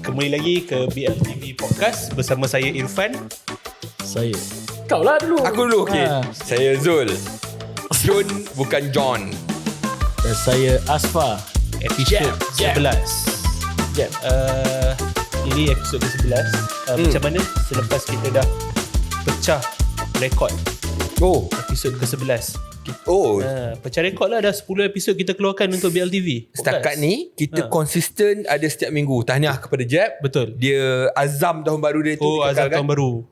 Kembali lagi ke BLTV Podcast bersama saya Irfan. Saya. Kau lah dulu. Aku dulu, okey. Saya Zul. John bukan John. Dan saya Asfa. Episod 11. Jap. Ini episod ke-11. Macam mana selepas kita dah pecah rekod Oh. episod ke-11. Oh. Pecah rekod lah, dah 10 episod kita keluarkan untuk BLTV Setakat ni kita konsisten ada setiap minggu. Tahniah kepada Jeb. Betul. Dia azam tahun baru dia tu. Oh, azam tahun baru.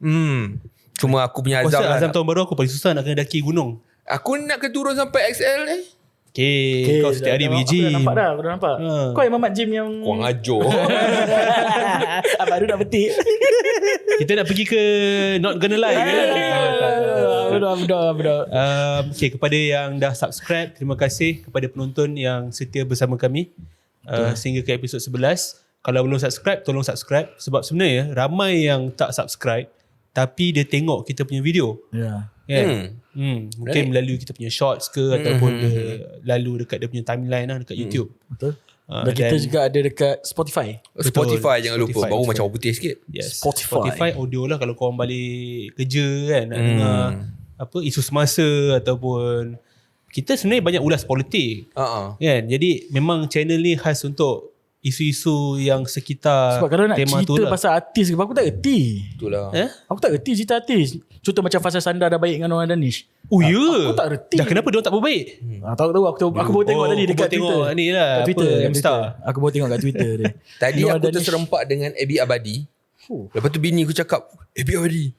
Cuma aku punya Kau azam azam lah. tahun baru aku paling susah nak kena daki gunung. Aku nak ke turun sampai XL ni. Okay, kau setiap hari pergi gym. Aku dah nampak. Kau yang mamat gym yang Kurang ajar. baru nak betik. Kita nak pergi ke Not Gonna Lie ke? Betul. Okay, kepada yang dah subscribe, terima kasih. Kepada penonton yang setia bersama kami sehingga ke episod 11. Kalau belum subscribe, tolong subscribe. Sebab sebenarnya ramai yang tak subscribe tapi dia tengok kita punya video. Ya. Kan? Mungkin melalui kita punya shorts ke ataupun dia lalu dekat dia punya timeline lah dekat YouTube. Betul. Dan kita juga ada dekat Spotify. Spotify jangan lupa. Spotify. Baru macam orang putih sikit. Yes. Spotify. Spotify audio lah kalau korang balik kerja kan nak dengar apa isu semasa ataupun kita sebenarnya banyak ulas politik kan. Jadi memang channel ni khas untuk isu-isu yang sekitar Sebab kalau nak tema tu cerita lah. pasal artis ke, aku tak erti. Itulah. Aku tak erti cerita artis. Contoh macam Fasal Sandar dah baik dengan orang Danish. Oh ya. Aku tak erti. Dah kenapa dia tak berbaik? Tahu aku baru tengok tadi dekat Twitter. Tengok ni lah kat Twitter, apa, M-Star. Aku baru tengok kat Twitter dia. Tadi Noah aku Danish. terserempak dengan Abi Abadi. Lepas tu bini aku cakap, Abi Abadi.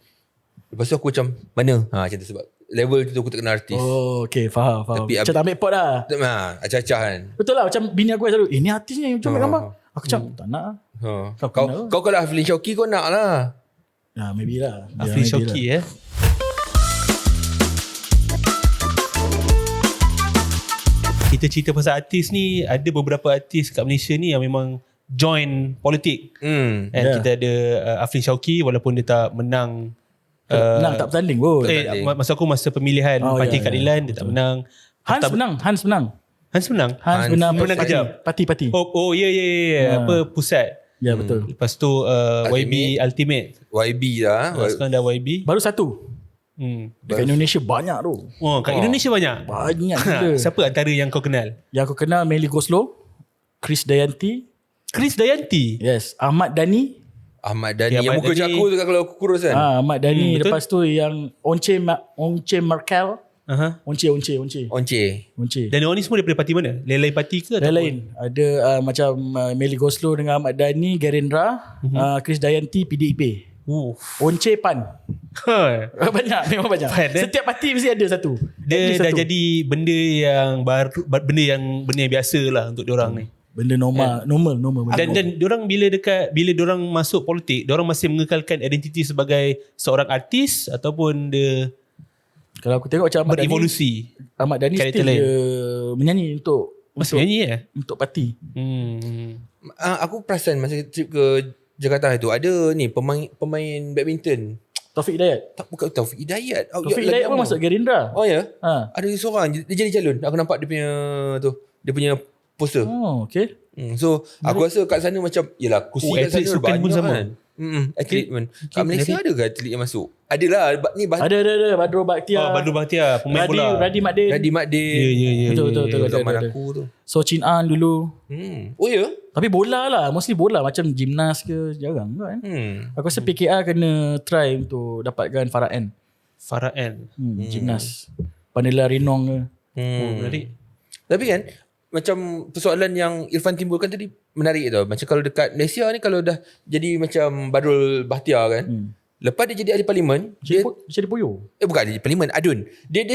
Lepas tu aku macam, mana? Macam tu sebab level tu aku tak kenal artis. Oh, okay, faham. Tapi Macam tak ambil pot lah. Acah-acah kan. Betul lah, macam bini aku selalu, ni artis ni, macam ambil gambar. Aku macam, tak nak lah. Kau kalau Aflin Syauqi kau nak lah. Maybe lah. Afrin Syauqi Kita cerita pasal artis ni, ada beberapa artis kat Malaysia ni yang memang join politik. Kita ada Afrin Syauqi walaupun dia tak menang Menang tak bertanding pun. masa pemilihan Parti Keadilan dia tak menang. Hans menang. Hans menang menang kejap. Parti. Oh ya. Apa pusat. Ya, betul. Lepas tu YB Ultimate. YB lah. Sekarang dah YB. Baru satu. Dekat Indonesia banyak tu. Kat Indonesia banyak. Banyak gila. Siapa antara yang kau kenal? Yang aku kenal Melly Goslow, Chris Dayanti, Yes. Ahmad Dhani. Ahmad Dhani. Okay, Yang Ahmad muka Dhani. jaku tu kalau aku kurus kan. Ahmad Dhani. betul. Lepas tu yang Once Markel. Once. Dan orang ni semua daripada parti mana? Lain-lain parti ke? Lain. Ada macam Melly Goslow dengan Ahmad Dhani, Gerindra, Chris Dayanti, PDIP. Once PAN. Banyak, memang banyak. Setiap parti mesti ada satu. Dia dah jadi benda yang baru, benda yang biasa lah untuk diorang ni. Benda normal. Dan diorang bila diorang masuk politik, diorang masih mengekalkan identiti sebagai seorang artis ataupun dia kalau aku tengok macam berevolusi. Ahmad Dhani karakter still lain. dia menyanyi Masih nyanyi untuk parti. Aku perasan masa trip ke Jakarta itu ada ni pemain badminton. Taufik Hidayat. Tak, bukan Taufik Hidayat. Taufik Hidayat pun masuk Gerindra. Oh ya? Ha. Ada seorang dia jadi calon. Aku nampak dia punya tu. Dia punya poster. Oh, okay. So aku rasa kat sana macam yalah kursi kat atlet sana sukan pun banyak sama. kan. Atlet pun. Kat Malaysia ada ke atlet yang masuk? Adalah ni Ada. Badrul Bakhtiar. Badrul Bakhtiar, pemain bola. Radhi Madin. Radhi Madin. Ya. Betul. Zaman ada. aku tu. So Chin An dulu. Oh ya? Tapi bola lah. Mostly bola. Macam gymnas ke. Jarang kan. Aku rasa PKR kena try untuk dapatkan Farah N. Gymnas. Pandela Rinong ke. Menarik. Tapi kan macam persoalan yang Irfan timbulkan tadi menarik tau. Macam kalau dekat Malaysia ni kalau dah jadi macam Badrul Bakhtiar kan. Lepas dia jadi ahli parlimen, dia Jadi Poyo. bukan ahli parlimen, adun. Dia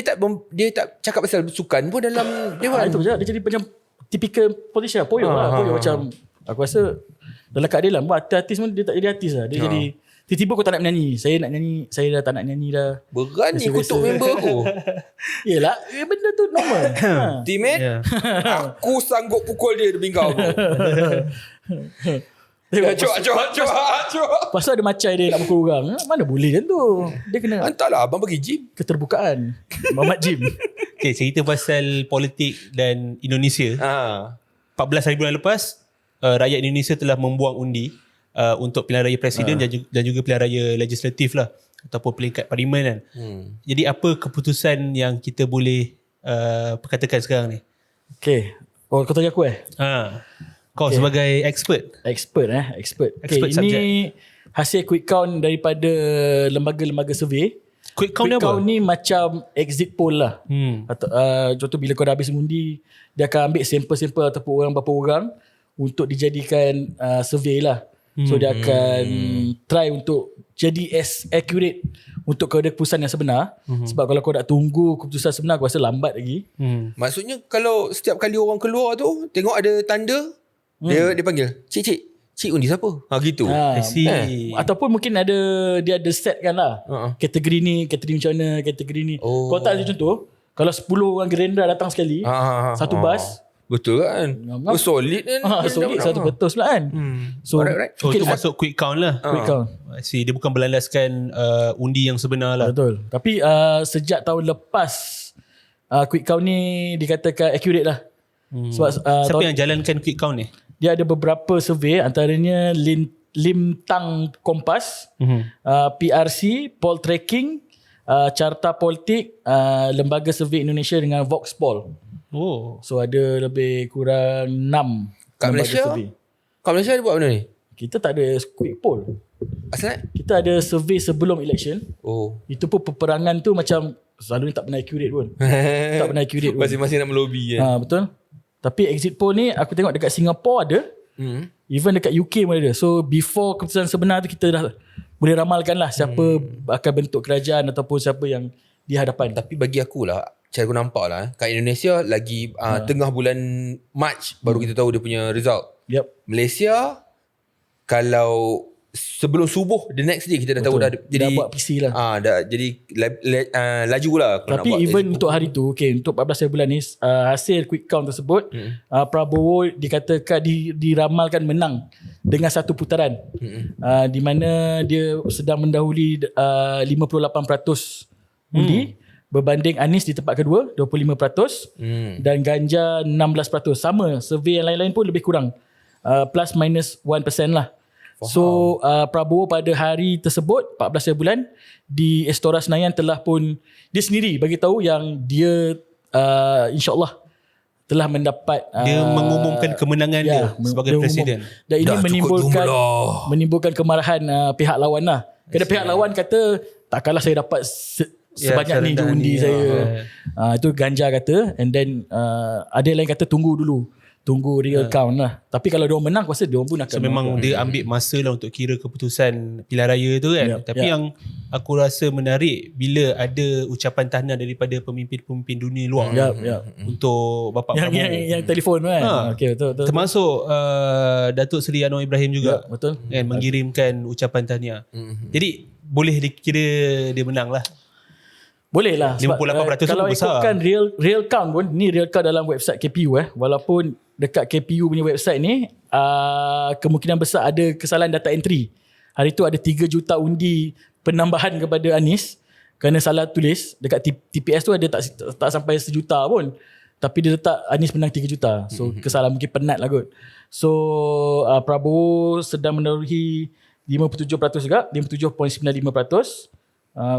tak cakap pasal sukan pun dalam dewan. Itu je. Dia jadi macam typical politician. Poyo lah. Poyo macam aku rasa dalam keadilan buat artis pun dia tak jadi artis lah. Dia jadi tiba-tiba aku tak nak menyanyi. Saya nak nyanyi. Saya dah tak nak nyanyi dah. Berani kutuk member aku. Yelah, benda tu normal. Teammate, Ya. aku sanggup pukul dia di bingkau aku. Acok. Pasal ada macam dia nak pukul orang. Mana boleh kan tu. Dia kena Hantarlah abang pergi gym. keterbukaan. Mamat Jim. Okay, cerita pasal politik dan Indonesia. 14 hari bulan lepas, rakyat Indonesia telah membuang undi untuk pilihan raya presiden dan juga pilihan raya legislatif lah ataupun peringkat parlimen kan. Jadi apa keputusan yang kita boleh perkatakan sekarang ni? Okay. Oh, kau tanya aku Kau sebagai expert. Expert. Expert ini subject. Hasil quick count daripada lembaga-lembaga survey. Quick count Quick apa? count ni macam exit poll lah. Atau, contoh bila kau dah habis mengundi, dia akan ambil sampel-sampel ataupun orang berapa orang untuk dijadikan survey lah. So dia akan try untuk jadi as accurate untuk kepada keputusan yang sebenar. Sebab kalau kau nak tunggu keputusan sebenar, aku rasa lambat lagi. Maksudnya kalau setiap kali orang keluar tu tengok ada tanda, dia panggil, cik undi siapa? Gitu. I see. Ataupun mungkin dia ada set kan lah. Kategori ni, kategori macam mana, kategori ni. Kau tak ada contoh, kalau 10 orang Gerindra datang sekali, satu bas. Betul kan? Solid kan? Solid 100% lah kan. So Alright. Itu masuk quick count lah. quick count. I see. Dia bukan berlandaskan undi yang sebenar lah. Betul. Tapi sejak tahun lepas quick count ni dikatakan accurate lah. Sebab Siapa yang jalankan quick count ni? dia ada beberapa survey, antaranya Lintang Kompas, PRC, Poll Tracking, Carta Politik, Lembaga Survey Indonesia dengan Voxpol. So ada lebih kurang 6 Kat lembaga Malaysia? survey. Kat Malaysia ada buat benda ni? Kita tak ada quick poll. Asal? Kita ada survey sebelum election. Itu pun peperangan tu macam selalunya tak pernah accurate pun. Tak pernah accurate pun. Masing-masing nak melobi kan? Betul. Tapi exit poll ni aku tengok dekat Singapore ada. Even dekat UK pun ada. So before keputusan sebenar tu kita dah boleh ramalkan lah siapa akan bentuk kerajaan ataupun siapa yang di hadapan. Tapi bagi aku lah, cara aku nampak lah, kat Indonesia lagi tengah bulan Mac baru kita tahu dia punya result. Malaysia kalau sebelum subuh the next day kita dah tahu dah jadi dah buat PC lah. Dah jadi laju lah. Tapi even untuk hari tu, untuk 14 bulan ni, hasil quick count tersebut, Prabowo dikatakan diramalkan menang dengan satu putaran. Di mana dia sedang mendahului 58% undi berbanding Anies di tempat kedua 25% dan Ganjar 16%. Sama, survey yang lain-lain pun lebih kurang. Plus minus 1% lah. So Prabowo pada hari tersebut 14 bulan di Istora Senayan telah pun dia sendiri bagi tahu yang dia insya-Allah telah mendapat dia mengumumkan kemenangan dia sebagai presiden. Dan ini menimbulkan kemarahan pihak lawan lah. Kerana pihak lawan kata takkanlah saya dapat sebanyak ni di undi saya. Itu Ganjar kata, and then ada yang lain kata tunggu real count lah. Tapi kalau diorang menang, aku rasa diorang pun akan memang dia ambil masa lah untuk kira keputusan pilihan raya tu kan. Tapi yang aku rasa menarik bila ada ucapan tahniah daripada pemimpin-pemimpin dunia luar untuk Bapak Prabowo yang telefon kan. Betul. Termasuk Datuk Seri Anwar Ibrahim juga. Betul. Kan mengirimkan ucapan tahniah. Jadi boleh dikira dia menang lah. Boleh lah. 58% kalau besar. ikutkan real count pun, ni real count dalam website KPU walaupun dekat KPU punya website ni kemungkinan besar ada kesalahan data entry. Hari tu ada 3 juta undi penambahan kepada Anies kerana salah tulis. Dekat TPS tu ada tak sampai 1 juta pun. Tapi dia letak Anies menang 3 juta. So kesalahan mungkin penat lah kot. So Prabowo sedang menerohi 57% juga, 57.95%.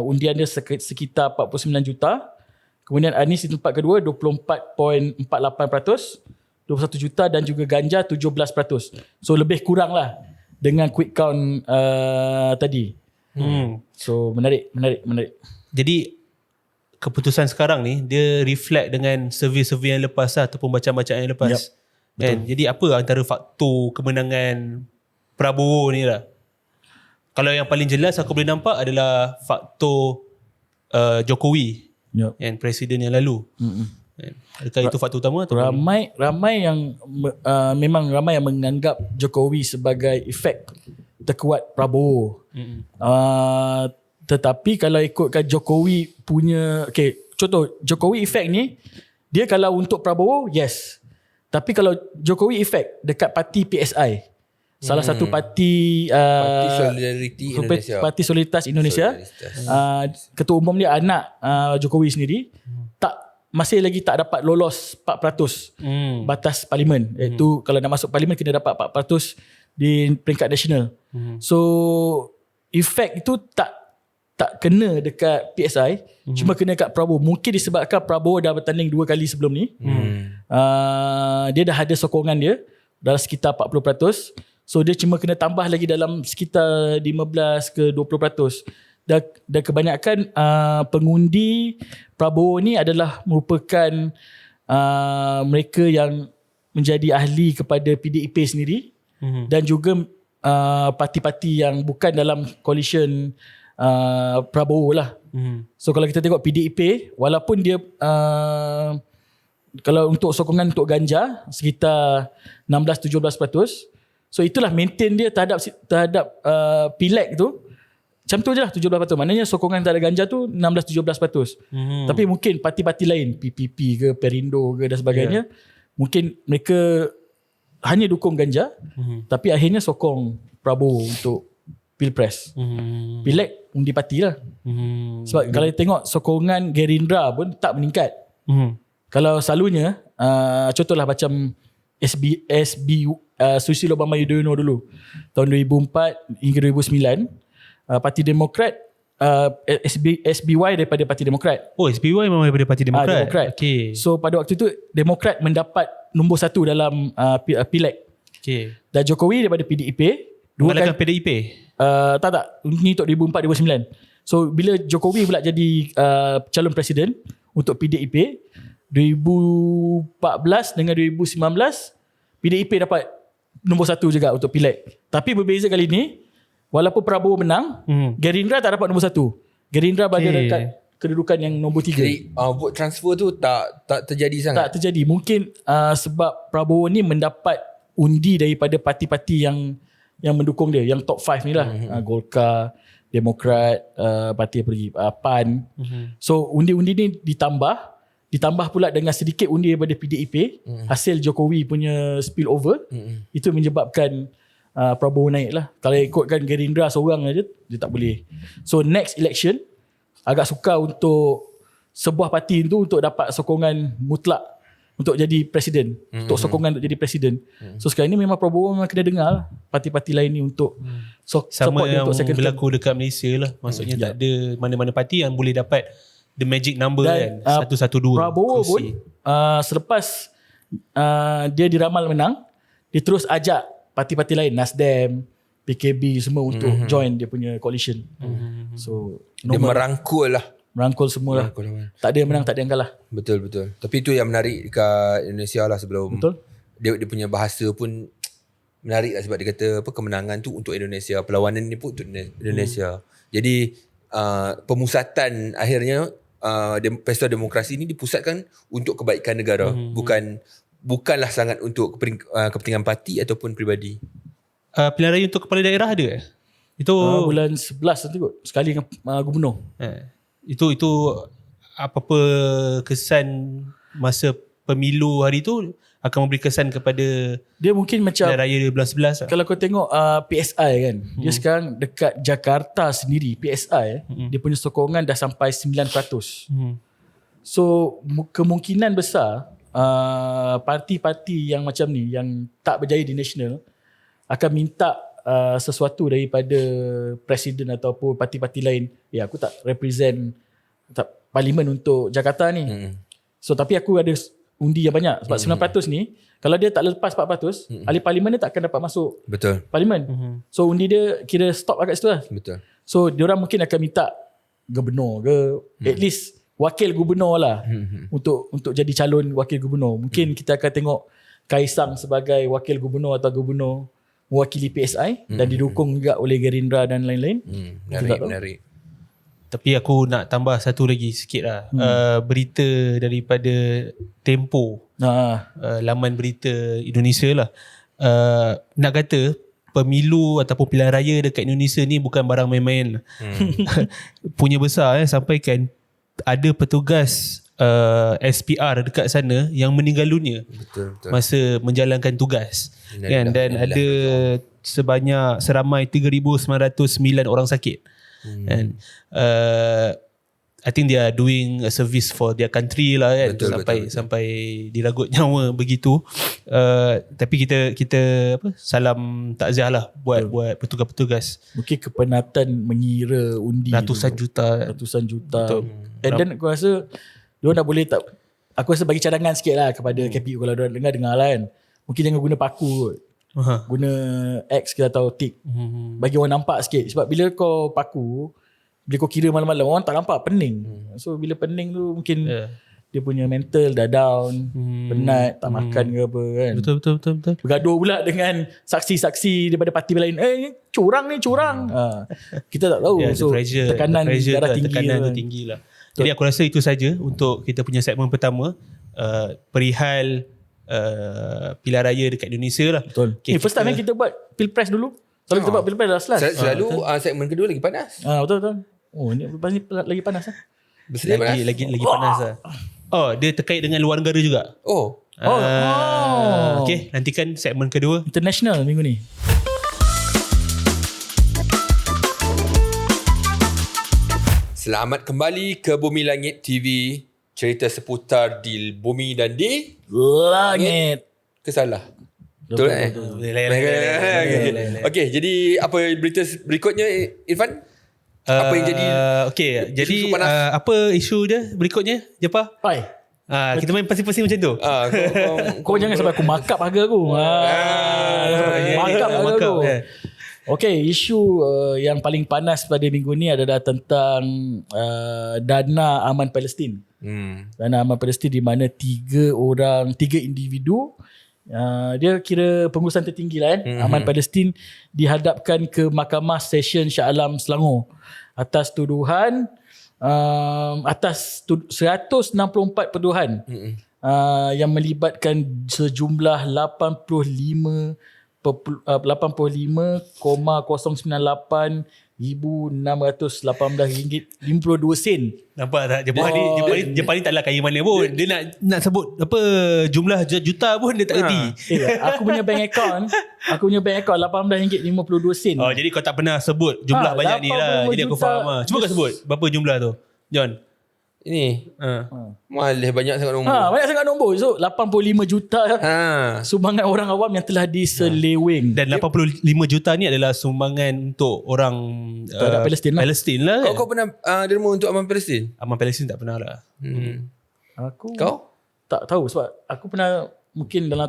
Undian dia sekitar 49 juta. Kemudian Anies di tempat kedua 24.48%, 21 juta, dan juga Ganjar 17%. So lebih kurang lah dengan quick count tadi. So menarik. Jadi keputusan sekarang ni dia reflect dengan survey-survey yang lepas lah, ataupun bacaan-bacaan yang lepas. Kan? Jadi apa antara faktor kemenangan Prabowo ni lah? Kalau yang paling jelas aku boleh nampak adalah faktor Jokowi yang presiden yang lalu. Adakah itu faktor utama atau ramai yang memang ramai yang menganggap Jokowi sebagai efek terkuat Prabowo. Tetapi kalau ikutkan Jokowi punya contoh Jokowi efek ni, dia kalau untuk Prabowo yes. Tapi kalau Jokowi efek dekat parti PSI, salah satu parti Parti Solidaritas Indonesia. Ketua umum dia anak Jokowi sendiri masih lagi tak dapat lolos 4% batas parlimen. Iaitu kalau nak masuk parlimen kena dapat 4% di peringkat nasional. So efek itu tak kena dekat PSI, cuma kena kat Prabowo. Mungkin disebabkan Prabowo dah bertanding 2 kali sebelum ni. Dia dah ada sokongan dia dalam sekitar 40%. So dia cuma kena tambah lagi dalam sekitar 15 ke 20%. Dan kebanyakan pengundi Prabowo ni adalah merupakan mereka yang menjadi ahli kepada PDIP sendiri, dan juga parti-parti yang bukan dalam coalition Prabowo lah. So kalau kita tengok PDIP, walaupun dia kalau untuk sokongan untuk Ganjar sekitar 16-17%, so itulah maintain dia terhadap Pileg tu. Macam tu je lah 17%. Maknanya sokongan terhadap Ganjar tu 16-17%. Tapi mungkin parti-parti lain, PPP ke, Perindo ke dan sebagainya, mungkin mereka hanya dukung Ganjar, tapi akhirnya sokong Prabowo untuk Pilpres. Pileg undi parti lah. Sebab kalau tengok sokongan Gerindra pun tak meningkat. Kalau selalunya, contohlah macam SB Susilo Bambang Yudhoyono dulu, tahun 2004 hingga 2009, Parti Demokrat, SBY daripada Parti Demokrat. Oh, SBY memang daripada Parti Demokrat. Demokrat. Okay. So pada waktu tu Demokrat mendapat nombor 1 dalam Pileg. Okay. Dan Jokowi daripada PDIP. Mengalahkan PDIP? Tak. Ni untuk 2004-2009. So bila Jokowi pula jadi calon presiden untuk PDIP, 2014 dengan 2019, PDIP dapat nombor 1 juga untuk Pileg. Tapi berbeza kali ni, walaupun Prabowo menang, Gerindra tak dapat nombor 1. Gerindra berada dekat kedudukan yang nombor 3. Jadi vote transfer tu tak terjadi sangat. Tak terjadi. Mungkin sebab Prabowo ni mendapat undi daripada parti-parti yang mendukung dia, yang top 5 ni lah. Golkar, Demokrat, parti apa lagi, PAN. So undi-undi ni ditambah pula dengan sedikit undi daripada PDIP, hasil Jokowi punya spill over, itu menyebabkan Prabowo naik lah. Kalau ikutkan Gerindra seorang aja, dia tak boleh. So next election, agak sukar untuk sebuah parti itu untuk dapat sokongan mutlak untuk jadi presiden, untuk sokongan untuk jadi presiden. So sekarang ni memang Prabowo memang kena dengar lah parti-parti lain ni untuk sama support dia yang untuk second term. berlaku dekat Malaysia lah. Maksudnya tak ada mana-mana parti yang boleh dapat the magic number. Dan, kan 112 Prabowo kursi. pun selepas dia diramal menang, dia terus ajak parti-parti lain, Nasdem, PKB semua untuk join dia punya coalition. So Dia merangkul semua lah. Tak ada yang menang, tak ada yang kalah. Betul. Tapi itu yang menarik dekat Indonesia lah sebelum. Betul. Dia punya bahasa pun menarik lah sebab dia kata kemenangan tu untuk Indonesia, perlawanan ni pun untuk Indonesia. Jadi pemusatan akhirnya pesta demokrasi ni dipusatkan untuk kebaikan negara, bukanlah sangat untuk kepentingan parti ataupun peribadi. Pilihan raya untuk kepala daerah ada? Itu bulan 11 nanti kot, sekali dengan gubernur. Itu apa-apa kesan masa pemilu hari tu akan memberi kesan kepada dia mungkin macam pilihan raya bulan 11 kalau kau tengok PSI kan, dia sekarang dekat Jakarta sendiri, PSI dia punya sokongan dah sampai 9%. So kemungkinan besar parti-parti yang macam ni, yang tak berjaya di nasional, akan minta sesuatu daripada presiden ataupun parti-parti lain. Aku tak represent parlimen untuk Jakarta ni. So tapi aku ada undi yang banyak. Sebab 9% ni, kalau dia tak lepas 4%, ahli parlimen dia tak akan dapat masuk. Betul. Parlimen. So undi dia kira stop agak situ lah. Betul. So diorang mungkin akan minta gubernur ke, at least wakil gubernur lah, untuk jadi calon wakil gubernur. Mungkin kita akan tengok Kaisang sebagai wakil gubernur atau gubernur mewakili PSI dan didukung juga oleh Gerindra dan lain-lain. Menarik. Tapi aku nak tambah satu lagi sikit lah. Berita daripada Tempo, laman berita Indonesia lah. Nak kata pemilu ataupun pilihan raya dekat Indonesia ni bukan barang main-main. Punya besar sampaikan ada petugas SPR dekat sana yang meninggal dunia. Betul. Masa menjalankan tugas. Kan? Dan ada seramai 3,909 orang sakit. Dan I think they are doing a service for their country lah kan, Betul, sampai diragut nyawa begitu. Tapi kita salam takziah lah buat petugas-petugas. Mungkin kepenatan mengira undi Ratusan juta. Betul. And then aku rasa diorang dah boleh tak, aku rasa bagi cadangan sikit lah kepada KPU kalau diorang dengar lah kan. Mungkin jangan guna paku kot. Guna X ke atau tick. Bagi orang nampak sikit. Sebab bila kau paku, bila kau kira malam-malam, orang tak nampak, pening. So bila pening tu mungkin dia punya mental dah down, penat, tak makan ke apa kan. Betul. Bergaduh pula dengan saksi-saksi daripada parti lain. Ni curang. Kita tak tahu. So tekanan darah tinggi. Tekanan tu tinggi lah. Jadi aku rasa itu saja untuk kita punya segmen pertama. Perihal pilihan raya dekat Indonesia lah. Betul. First time kita buat Pilpres dulu. Selalu kita buat Pilpres last. Selalu segmen kedua lagi panas. Betul. Oh, ni lagi panas lah. Lagi panas lah. Oh, dia terkait dengan luar negara juga. Okay, nantikan segmen kedua. International minggu ni. Selamat kembali ke Bumi Langit TV. Cerita seputar di bumi dan di langit. Kesalah. Betul eh? Okay, jadi apa berita berikutnya Irfan? Apa yang jadi? Okay, jadi apa isu dia berikutnya? Jepah? Pai. Kita main pasing-pasing macam tu. Kau jangan sampai aku markup harga aku. Markup harga aku. Okay, isu yang paling panas pada minggu ni adalah tentang dana aman Palestin. Dana aman Palestin di mana tiga individu, dia kira pengurusan tertinggi lah kan, aman Palestin dihadapkan ke Mahkamah Session Shah Alam Selangor atas tuduhan atas 164 tuduhan yang melibatkan sejumlah 85,098 $1,618.52. Nampak tak? Jepang ni taklah kaya mana pun. Dia nak sebut apa jumlah juta pun dia tak kerti. Aku punya bank account RM18.52. Oh, jadi kau tak pernah sebut jumlah banyak ni lah. Jadi aku faham lah. Cuba kau sebut berapa jumlah tu, John? Ini malih banyak sangat nombor. Banyak sangat nombor. So 85 juta sumbangan orang awam yang telah diseleweng. Dan 85 juta ni adalah sumbangan untuk orang Palestin lah. Kau pernah derma untuk aman Palestin? Aman Palestin tak pernah lah. Kau? Tak tahu sebab aku pernah mungkin dalam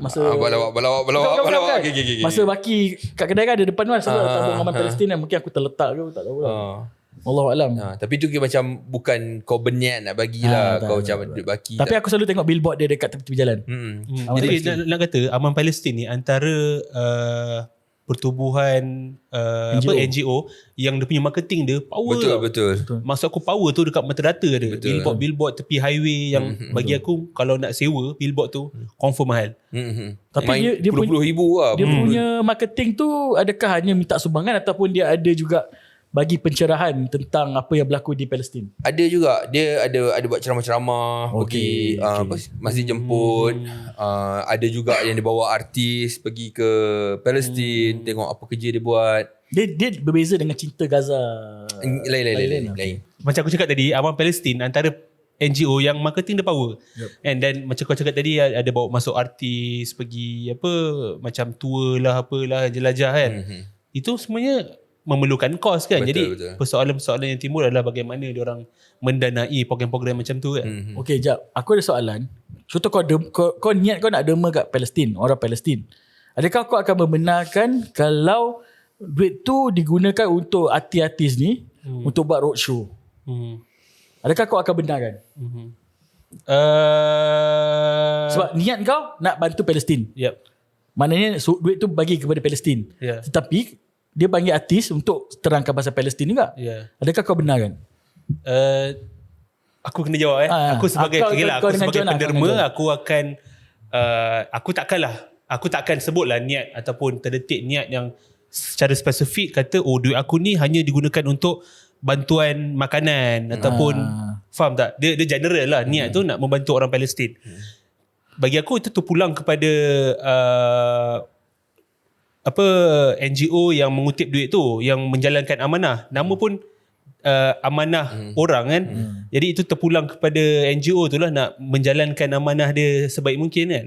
masa balawak. Okay. Masa baki kat kedai kan ada depan kan tabung aman Palestin kan, mungkin aku terletak ke tak tahu lah. Wallahualam. Tapi tu macam bukan kau berniat nak bagilah, kau macam duit baki. Tapi aku selalu tengok billboard dia dekat tepi jalan. Jadi nak kata Aman Palestin ni antara pertubuhan NGO yang dia punya marketing dia power. Betul. Maksud aku power tu dekat mata-rata dia. Billboard tepi highway yang bagi aku kalau nak sewa billboard tu confirm mahal. Tapi dia puluh-puluh lah. Dia punya marketing tu adakah hanya minta sumbangan ataupun dia ada juga bagi pencerahan tentang apa yang berlaku di Palestin? Ada juga. Dia ada buat ceramah-ceramah, pergi masjid jemput. Ada juga yang dia bawa artis pergi ke Palestin, tengok apa kerja dia buat. Dia berbeza dengan Cinta Gaza. Lain. Macam aku cakap tadi, Aman Palestin antara NGO yang marketing dia power. And then macam kau cakap tadi ada bawa masuk artis pergi apa macam tour lah apalah jelajah kan. Itu semuanya memerlukan kos kan. Jadi persoalan-persoalan yang timbul adalah bagaimana diorang mendanai program-program macam tu kan. Okay, jap. Aku ada soalan. Contoh kau niat kau nak derma kat Palestin, orang Palestin. Adakah kau akan membenarkan kalau duit tu digunakan untuk artis-artis ni untuk buat roadshow? Adakah kau akan benarkan? Sebab niat kau nak bantu Palestin. Maknanya duit tu bagi kepada Palestin. Tetapi dia panggil artis untuk terangkan pasal Palestin juga. Adakah kau benarkan? Aku kena jawab aku sebagai penderma aku akan aku takkan sebutlah niat ataupun terdetik niat yang secara spesifik kata duit aku ni hanya digunakan untuk bantuan makanan ataupun faham tak? Dia general lah niat tu nak membantu orang Palestin. Bagi aku itu terpulang kepada NGO yang mengutip duit tu, yang menjalankan amanah. Nama pun amanah orang kan. Jadi itu terpulang kepada NGO tu lah nak menjalankan amanah dia sebaik mungkin kan.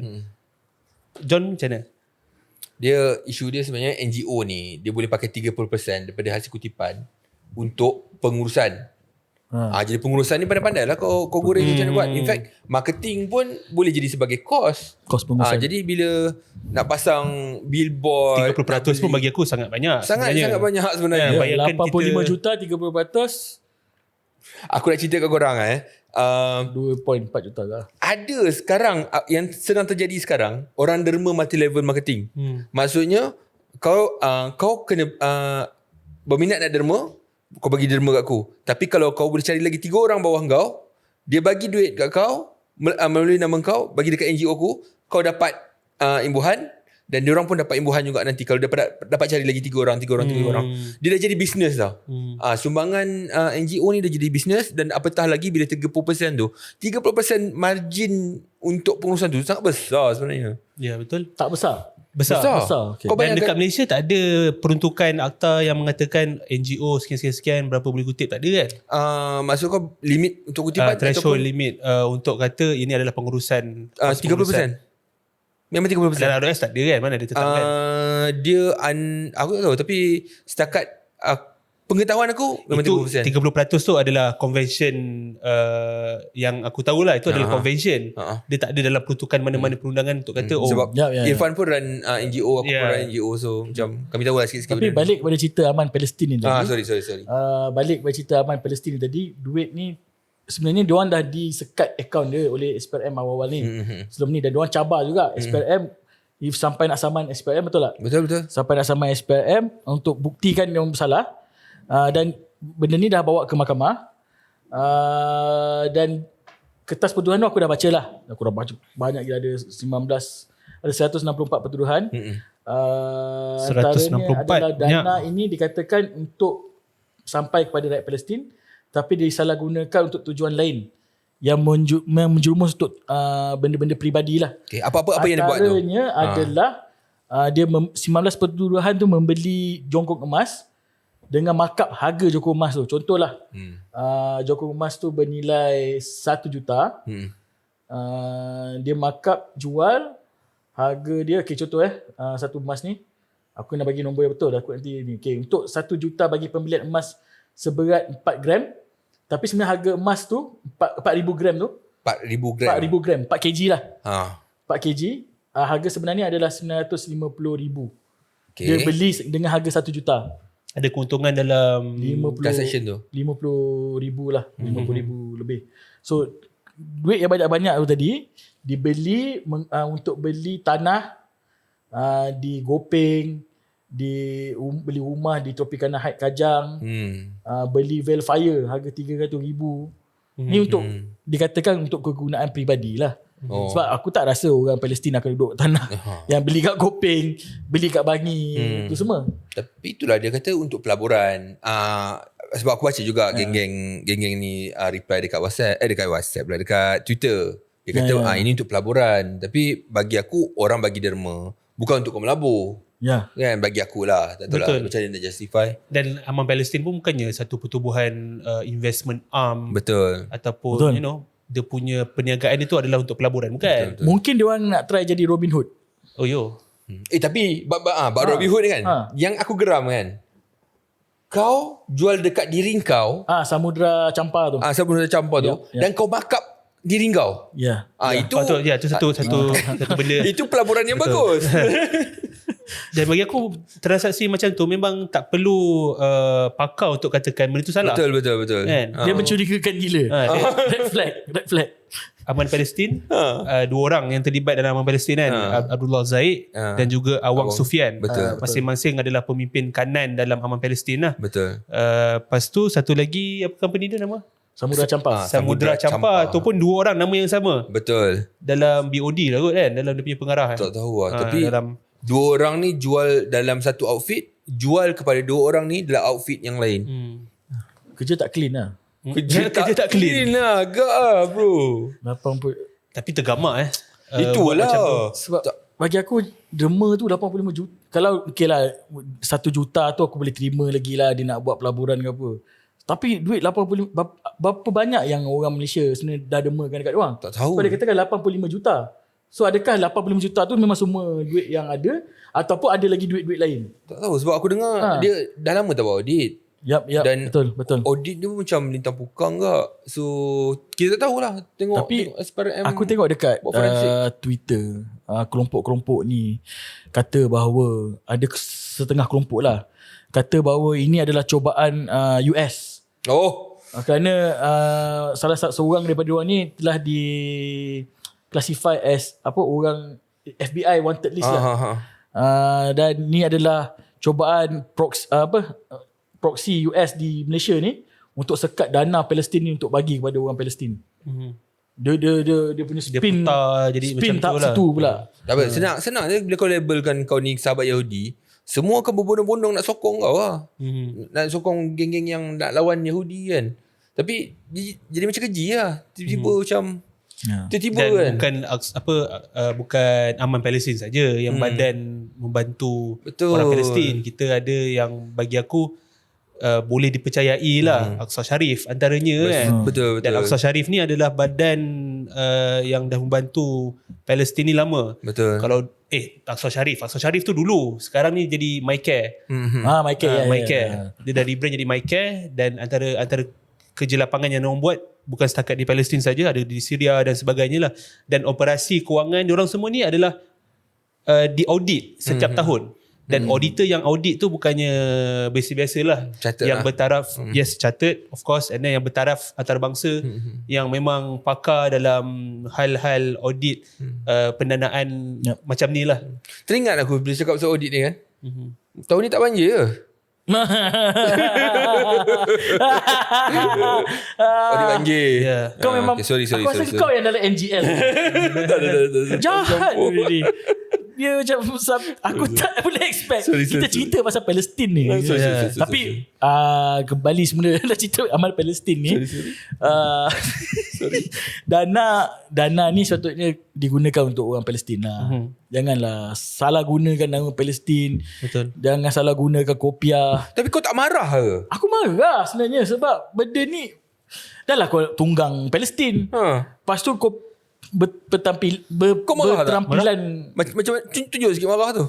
John macam mana? Isu dia sebenarnya NGO ni dia boleh pakai 30% daripada hasil kutipan untuk pengurusan. Jadi pengurusan ni pandai-pandai lah kau goreng macam mana buat. In fact marketing pun boleh jadi sebagai kos pengurusan. Jadi bila nak pasang billboard 30% pun bagi aku sangat banyak. Sangat banyak sebenarnya. Bayangkan 85 juta 30%, Aku nak cerita kat korang 2.4 juta lah. ada sekarang yang sedang terjadi sekarang, orang derma multi level marketing. Maksudnya kau kena berminat nak derma, kau bagi derma kat aku. Tapi kalau kau boleh cari lagi 3 orang bawah kau, dia bagi duit kat kau melalui nama kau, bagi dekat NGO aku, kau dapat imbuhan dan diorang pun dapat imbuhan juga nanti kalau dapat cari lagi 3 orang. Dia dah jadi bisnes dah. Sumbangan NGO ni dah jadi bisnes, dan apatah lagi bila 30% tu. 30% margin untuk pengurusan tu sangat besar sebenarnya. Ya, betul. Tak besar. Besar. Okay. Kau Dan bayangkan dekat Malaysia tak ada peruntukan akta yang mengatakan NGO sekian-sekian berapa boleh kutip, tak ada kan? maksud kau limit untuk kutipan Threshold limit untuk kata ini adalah pengurusan 30%. Memang 30%. Dan ROS tak ada kan? Mana dia tetapkan? Aku tak tahu, tapi setakat pengetahuan aku memang itu 30%. 30% tu adalah convention yang aku tahulah, itu adalah convention. Dia tak ada dalam peruntukan mana-mana perundangan untuk kata Sebab Irfan pun run NGO, aku pun run NGO, so macam kami tahu lah sikit-sikit. Tapi balik kepada cerita aman Palestin ni tadi. Sorry. Balik kepada cerita aman Palestin ni tadi, duit ni sebenarnya diorang dah disekat akaun dia oleh SPRM awal-awal ni. Sebelum ni, dan diorang cabar juga SPRM, if sampai nak saman SPRM, betul tak? Betul. Sampai nak saman SPRM untuk buktikan dia bersalah. Dan benda ni dah bawa ke mahkamah, dan kertas pertuduhan tu aku dah baca lah. Aku dah baca banyak gila, ada 164 pertuduhan. 164 antaranya adalah dana ini dikatakan untuk sampai kepada rakyat Palestin, tapi disalahgunakan untuk tujuan lain yang menjerumus untuk benda-benda peribadi lah. Okay, apa yang dia buat tu? Antaranya adalah dia 19 pertuduhan tu membeli jongkok emas dengan markup harga jongkok emas tu. Contohlah, jongkok emas tu bernilai 1 juta. Dia markup jual harga dia, okay, contoh satu emas ni, aku nak bagi nombor yang betul, aku nanti ni. Okay, untuk 1 juta bagi pembelian emas seberat 4 gram, tapi sebenarnya harga emas tu 4,000 gram tu, 4,000 gram. 4,000 gram, 4 kg lah. 4 kg, harga sebenarnya adalah 950,000. Okay. Dia beli dengan harga 1 juta. Ada keuntungan dalam 50 transaction tu, 50,000 lah, 50,000 lebih. So duit yang banyak-banyak tu tadi dibeli untuk beli tanah di Gopeng, beli rumah di Tropicana Heights Kajang, beli Velfire harga 300,000. Ni untuk dikatakan untuk kegunaan peribadi lah. Sebab aku tak rasa orang Palestin akan duduk tanah yang beli kat Gopeng, beli kat Bangi, tu semua. Tapi itulah dia kata untuk pelaburan. Sebab aku baca juga geng-geng ni reply dekat dekat Twitter. Dia kata ini untuk pelaburan. Tapi bagi aku, orang bagi derma bukan untuk kau melabur. Kan, bagi aku lah. Tak tahu lah macam mana nak justify. Dan Aman Palestin pun bukannya satu pertubuhan investment arm. Betul. Ataupun dia punya perniagaan itu adalah untuk pelaburan, bukan? Betul. Mungkin dia orang nak try jadi Robin Hood. Oh yo. Tapi Robin Hood ni kan, yang aku geram kan, kau jual dekat diri kau, Samudra Campa tu. Samudra Campa tu, dan kau markup diri kau. Itu satu benda. Itu pelaburan yang bagus. Dan bagi aku, transaksi macam tu memang tak perlu pakar untuk katakan benda tu salah. Betul. Kan? Dia mencurigakan gila. Red flag. Aman Palestin, 2 orang yang terlibat dalam Aman Palestin kan, Abdullah Zaid dan juga Awang Sufian. Masing-masing adalah pemimpin kanan dalam Aman Palestin lah. Betul. Lepas tu satu lagi, apa company dia nama? Samudra Campa. Samudra Campa tu pun 2 orang nama yang sama. Betul. Dalam BOD lah kot kan, dalam dia punya pengarah. Tak tahu lah. Tapi 2 orang ni jual dalam satu outfit, jual kepada 2 orang ni dalam outfit yang lain. Kerja tak clean lah. Kerja tak clean lah. Agak lah bro. 80. Tapi tergamak Itulah. Sebab bagi aku derma tu 85 juta. Kalau okay lah 1 juta tu aku boleh terima lagi lah, dia nak buat pelaburan ke apa. Tapi duit 85 berapa banyak yang orang Malaysia sebenarnya dah demakan dekat diorang? Tak tahu. So dia katakan 85 juta. So adakah 85 juta tu memang semua duit yang ada ataupun ada lagi duit-duit lain? Tak tahu sebab aku dengar dia dah lama tak buat audit. Yap, Dan betul. Audit dia pun macam lintang pukang kak. So kita tak tahulah. Tapi tengok SPRM. aku tengok dekat buat forensik. Twitter kelompok-kelompok ni kata bahawa ada setengah kelompok lah kata bahawa ini adalah cubaan US. Kerana salah seorang daripada orang ni telah di classify as orang FBI wanted list lah. Dan ni adalah cubaan proxy US di Malaysia ni untuk sekat dana Palestin ni untuk bagi kepada orang Palestin. Dia punya spin dia putar jadi spin macam tak tu lah. situ pula. Tak apa, senang je bila kau labelkan kau ni sahabat Yahudi, semua akan berbondong-bondong nak sokong kau lah. Nak sokong geng-geng yang nak lawan Yahudi kan. Tapi jadi macam keji lah. Tiba-tiba macam tiba-tiba Dan kan. bukan bukan Aman Palestin saja yang badan membantu Betul. orang Palestin. Kita ada yang bagi aku boleh dipercayai lah, Aqsa Sharif antaranya kan. Betul. Dan Aqsa Sharif ni adalah badan yang dah membantu Palestin ni lama. Betul. Kalau Aqsa Sharif tu dulu, sekarang ni jadi MyCare. MyCare. Dia dah rebrand jadi MyCare dan antara kerja lapangan yang diorang buat bukan setakat di Palestin saja, ada di Syria dan sebagainya lah. Dan operasi kewangan diorang semua ni adalah diaudit setiap tahun. Dan auditor yang audit tu bukannya biasa-biasa lah. Catat yang lah. bertaraf, yes catat of course. And then yang bertaraf antarabangsa yang memang pakar dalam hal-hal audit pendanaan macam ni lah. Teringat aku bila cakap pasal audit ni kan. Tahun ni tak banjir ke? Audit banjir. Yeah. Kau memang sorry. aku rasa kau yang dalam NGL. Jahat really. Dia macam aku tak boleh expect kita cerita pasal Palestin ni. Tapi kembali sebenarnya dah cerita amal Palestin ni. Dana ni sepatutnya digunakan untuk orang Palestin lah. Janganlah salah gunakan nama Palestin. Betul. Jangan salah gunakan kopiah. Tapi kau tak marah ke? Aku marah sebenarnya sebab benda ni dah lah kau tunggang Palestin. Lepas tu kau Kau marah tak? berterampilan. Macam tunjuk sikit marah tu.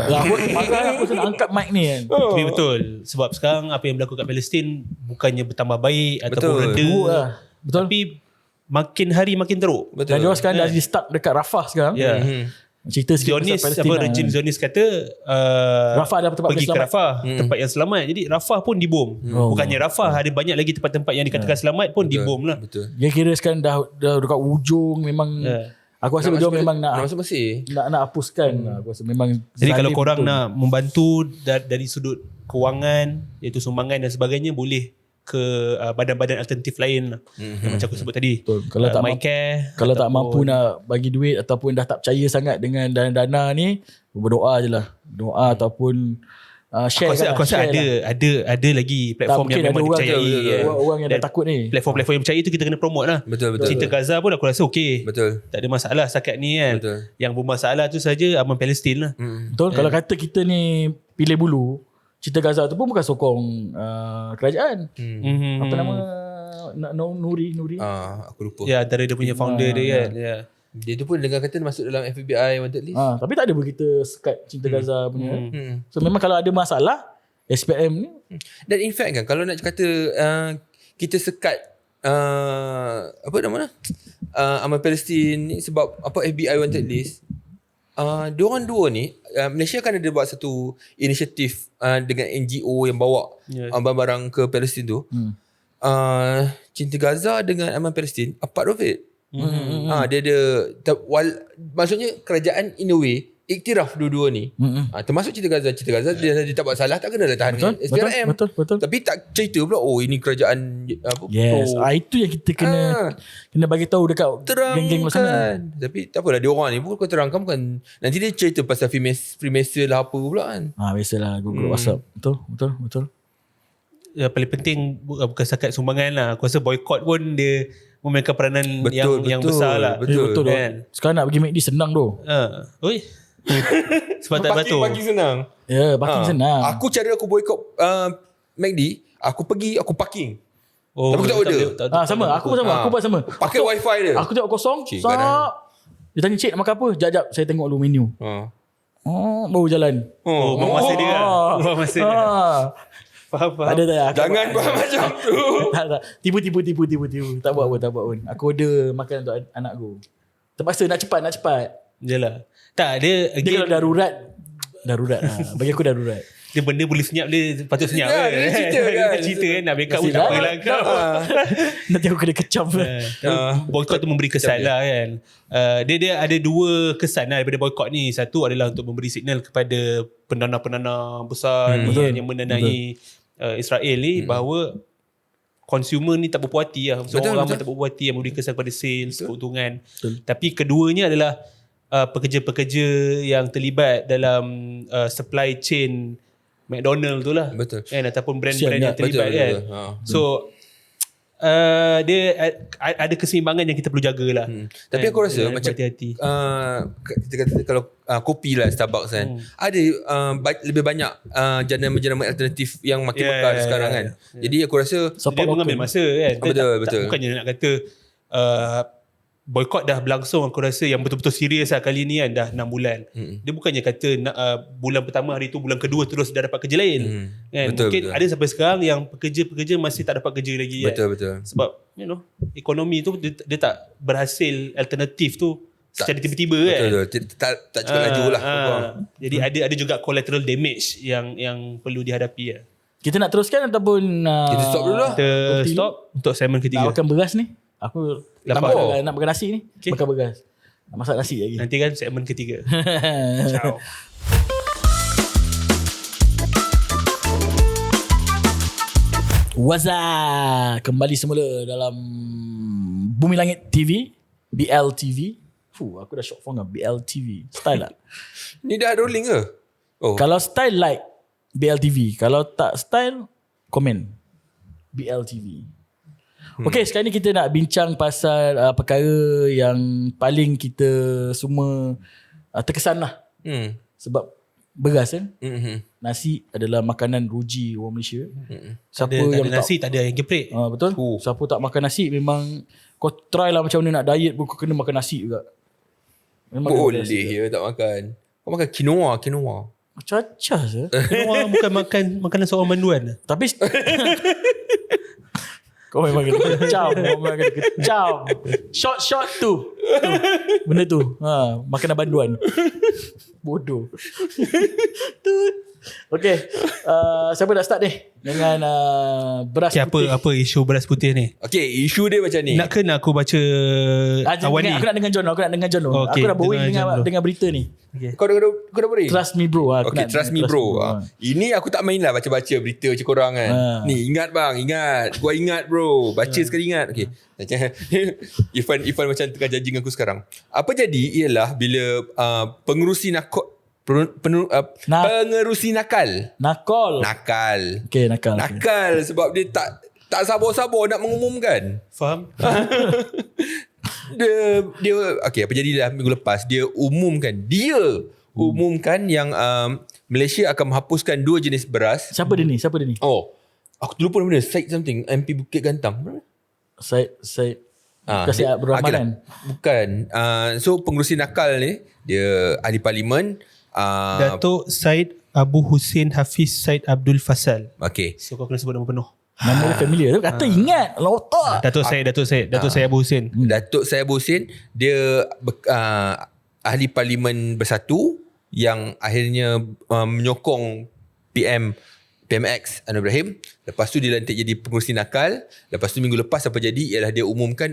Aku marah aku nak angkat mic ni kan. Tapi betul. Sebab sekarang apa yang berlaku kat Palestin bukannya bertambah baik ataupun reda. Betul. Tapi makin hari makin teruk. Dan dia sekarang dah di stuck dekat Rafah sekarang. Cerita sikit Zionis, pasal Palestin. rejim Zionis kata Rafah adalah tempat pergi ke selamat. Rafah, tempat yang selamat. Jadi Rafah pun dibom. Bukannya Rafah, ada banyak lagi tempat-tempat yang dikatakan selamat pun dibom lah. Betul. Dia kira sekarang dah dekat ujung memang. Aku rasa dia memang nak masuk Mesir. nak hapuskan. Aku rasa memang. Jadi kalau zalim korang betul. nak membantu dari sudut kewangan, iaitu sumbangan dan sebagainya, boleh ke badan-badan alternatif lain lah. Macam aku sebut tadi. Betul. Kalau tak MyCare, kalau tak mampu nak bagi duit ataupun dah tak percaya sangat dengan dana-dana ni, berdoa je lah. Doa ataupun share Aku rasa ada lagi platform yang memang dipercayai. Orang yang dah takut ni. Platform-platform yang percaya tu kita kena promote lah. Betul. Cinta Gaza pun aku rasa okey. Betul. Tak ada masalah setakat ni kan. Betul. Yang bermasalah tu saja Aman Palestin lah. Betul. Kalau kata kita ni pilih bulu, Cinta Gaza tu pun bukan sokong kerajaan. Apa nama Nuri. Aku lupa. Ya, antara dia punya founder dia kan. Ya. Dia tu pun dengar kata masuk dalam FBI wanted list. Tapi tak ada pun kita sekat Cinta Gaza punya. So memang kalau ada masalah SPM ni. Dan in fact kan kalau nak kata kita sekat apa nama Amal Palestin ni sebab apa FBI wanted list, diorang dua ni Malaysia kan ada buat satu inisiatif dengan NGO yang bawa barang-barang ke Palestin tu. Cinta Gaza dengan Amal Palestin a part of it. Dia ada maksudnya kerajaan in a way iktiraf dua-dua ni. Termasuk Cinta Gaza dia tak buat salah, tak kena tahan SPRM. Betul. Tapi tak cerita pula ini kerajaan Yes. Itu yang kita kena bagi tahu dekat geng-geng luar sana. Tapi tak apalah, dia orang ni pun kau terangkan bukan nanti dia cerita pasal Freemason lah apa pula kan. Biasalah Google WhatsApp. Betul. Ya, paling penting bukan setakat sumbangan lah. Aku rasa boycott pun dia memainkan peranan yang besar lah. Betul. Kan? Sekarang nak pergi McD senang tu. Oi. Sebab tak batu. Bagi senang. Ya, parking senang. Cara aku boycott McD, Aku pergi, aku parking. Oh, Tapi aku tak order. Sama. Aku pun sama. Aku buat sama. Pakai wifi dia. Aku tengok kosong. Cik, Dia tanya, cik nak makan apa? Jap. Saya tengok dulu menu. Baru jalan. buang masa dia lah. Buang masa dia. Faham. Ada tak? Jangan buat macam tu. Tak. Tipu. Tak buat pun. Aku order makan untuk anak aku. Terpaksa nak cepat. Jelah. Tak, dia Dia kalau darurat lah. Bagi aku darurat. dia benda boleh senyap, dia patut senyap Ya, kan. dia cerita kan. Dia cerita kan, nak backup pun Nasib tak lah. apalah kau. Nanti aku kena kecam. Boykot tu memberi kesan lah kan. Dia ada dua kesan lah daripada boykot ni. Satu adalah untuk memberi signal kepada pendana-pendana besar ni kan, yang mendanai Israel ni bahawa consumer ni tak berpuas hati lah. Seorang ramai tak berpuas hati yang memberi kesan kepada sales, keuntungan. Tapi keduanya adalah pekerja-pekerja yang terlibat dalam supply chain McDonald tu lah. Betul. Kan, ataupun brand-brand yang terlibat betul, kan. betul. So dia ada keseimbangan yang kita perlu jagalah. Tapi aku rasa macam hati-hati. kita kata kalau kopi lah Starbucks kan, ada lebih banyak jenama-jenama alternatif yang makin bekal sekarang kan. Jadi aku rasa Dia mengambil masa kan. Betul. Bukannya nak kata boykot dah berlangsung, aku rasa yang betul-betul serius lah kali ni kan, dah 6 bulan. Dia bukannya kata bulan pertama hari tu, bulan kedua terus dah dapat kerja lain. Kan? Mungkin ada sampai sekarang yang pekerja-pekerja masih tak dapat kerja lagi kan. Betul. Sebab ekonomi tu dia tak berhasil alternatif tu secara tiba-tiba kan. Betul. Tak cukup laju lah. Jadi ada juga collateral damage yang perlu dihadapi lah. Kita nak teruskan ataupun Kita stop dulu lah. Kita stop untuk segmen ketiga. nak makan beras ni. Aku Lapar. nak makan nasi ni. Okay. Makan beras. Nak masak nasi lagi. Nanti kan segmen ketiga. Ciao. What's up? Kembali semula dalam Bumi Langit TV, BLTV. Aku dah short form kan, BLTV. Style lah. Ni dah rolling ke? Oh. Kalau style like BLTV. Kalau tak style, komen BLTV. Okay, sekarang ni kita nak bincang pasal perkara yang paling kita semua terkesan lah. Sebab beras kan. Nasi adalah makanan ruji orang Malaysia. Siapa Tak yang ada nasi, tak ada yang geprek. betul. Siapa tak makan nasi memang kau try lah macam mana nak diet pun kau kena makan nasi juga. Memang Boleh ya tak makan. Kau makan quinoa. Cacah je. Orang bukan makan makanan seorang manduan. Tapi kau memang kena kecam. Short tu. Benda tu. Makanan banduan. Bodoh. Okay. Siapa nak start ni? Dengan beras putih. Apa isu beras putih ni? Okay, isu dia macam ni. Nak kena aku baca awal ni? Aku nak dengan John. Okay, aku dah boring dengar John dengan berita ni. Okay. Kau dah boleh? Trust me bro. Okay, trust me bro. Ini aku tak main lah baca-baca berita macam korang kan. Ni ingat bang, ingat. Gua ingat bro. Baca sekali ingat. Okay. Irfan macam tengah janji dengan aku sekarang. Apa jadi ialah bila pengerusi pengerusi nakal. Nakal. Okay, nakal. Nakal sebab dia tak sabar-sabar nak mengumumkan. Faham? Dia okay, apa jadi dah minggu lepas dia umumkan yang Malaysia akan menghapuskan 2 jenis beras. Siapa dia ni? Oh, aku terlupa nama dia. Syed something, MP Bukit Gantang. Syed Kasih Abdul Rahman. Bukan. So pengerusi nakal ni dia ahli parlimen. Datuk Syed Abu Hussein Hafiz Syed Abdul Fasal. Okay. So kau kena sebut nama penuh. Nama dia familiar tu. Kata ingat. Lotak. Datuk Syed Abu Hussein. Datuk Syed Abu Hussein dia ahli parlimen bersatu yang akhirnya menyokong PMX Anwar Ibrahim. Lepas tu dia lantik jadi pengerusi nakal. Lepas tu minggu lepas apa jadi ialah dia umumkan